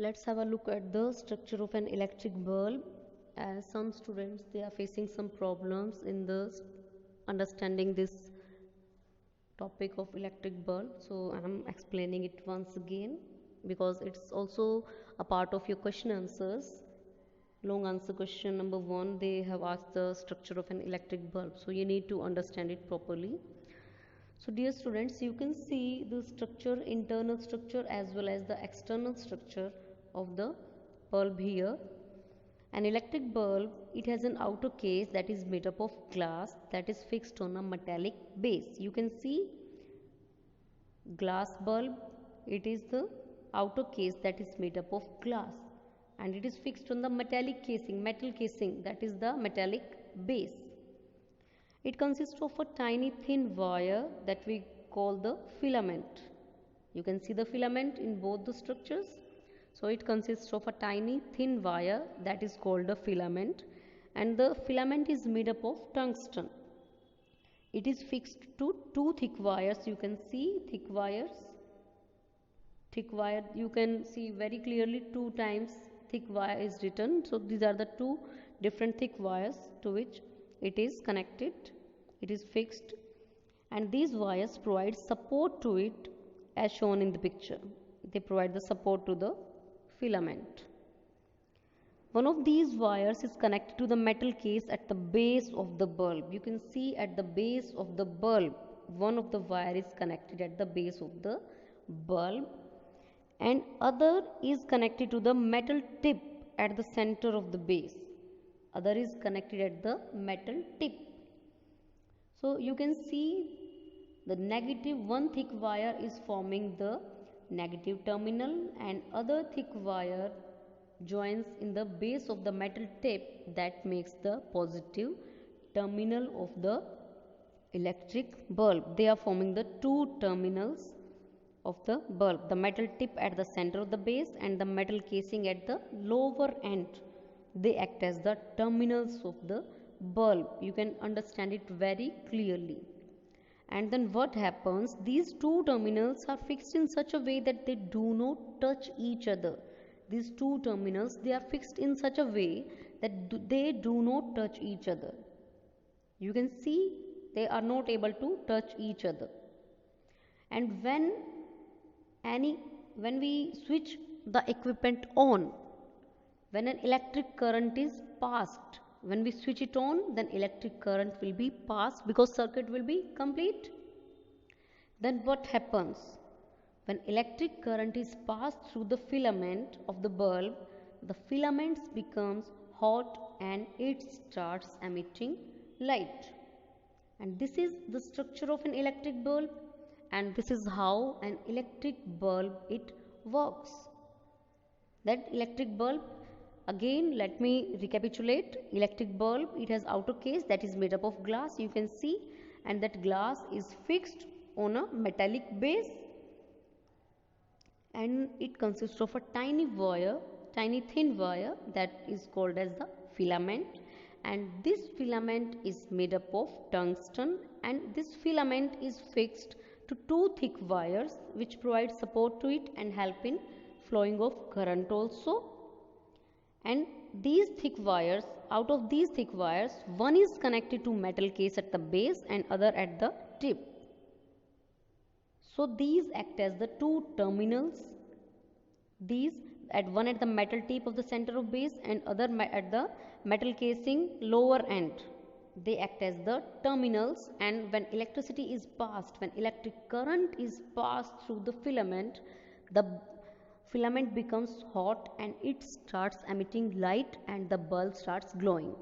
Let's have a look at the structure of an electric bulb. As some students, they are facing some problems in the understanding this topic of electric bulb. So I'm explaining it once again because it's also a part of your question answers. Long answer question number 1, they have asked the structure of an electric bulb. So you need to understand it properly. So dear students, you can see the structure, internal structure as well as the external structure of the bulb here. An electric bulb, it has an outer case that is made up of glass that is fixed on a metallic base. You can see glass bulb, it is the outer case that is made up of glass and it is fixed on the metallic casing, metal casing, that is the metallic base. It consists of a tiny thin wire that we call the filament. You can see the filament in both the structures. So it consists of a tiny thin wire that is called a filament, and the filament is made up of tungsten. It is fixed to two thick wires. You can see thick wires. Thick wire, you can see very clearly 2 times thick wire is written. So these are the 2 different thick wires to which it is connected. It is fixed, and these wires provide support to it as shown in the picture. They provide the support to the filament. One of these wires is connected to the metal case at the base of the bulb. You can see at the base of the bulb, one of the wire is connected at the base of the bulb, and other is connected to the metal tip at the center of the base. Other is connected at the metal tip. So you can see the negative, one thick wire is forming the negative terminal and other thick wire joins in the base of the metal tip that makes the positive terminal of the electric bulb. They are forming the 2 terminals of the bulb, the metal tip at the center of the base and the metal casing at the lower end. They act as the terminals of the bulb. You can understand it very clearly. And then what happens, these 2 terminals are fixed in such a way that they do not touch each other. These 2 terminals, they are fixed in such a way that they do not touch each other. You can see they are not able to touch each other. And when we switch the equipment on, when an electric current is passed, when we switch it on, then electric current will be passed because circuit will be complete. Then what happens? When electric current is passed through the filament of the bulb, the filament becomes hot and it starts emitting light. And this is the structure of an electric bulb, and this is how an electric bulb it works. That electric bulb, again let me recapitulate. Electric bulb, it has outer case that is made up of glass, you can see, and that glass is fixed on a metallic base, and it consists of a tiny wire, tiny thin wire that is called as the filament, and this filament is made up of tungsten, and this filament is fixed to 2 thick wires which provide support to it and help in flowing of current also. And these thick wires, out of these thick wires, one is connected to metal case at the base and other at the tip. So these act as the 2 terminals. These one at the metal tip of the center of base and other at the metal casing lower end. They act as the terminals, and when electricity is passed, when electric current is passed through the filament, the filament becomes hot and it starts emitting light and the bulb starts glowing.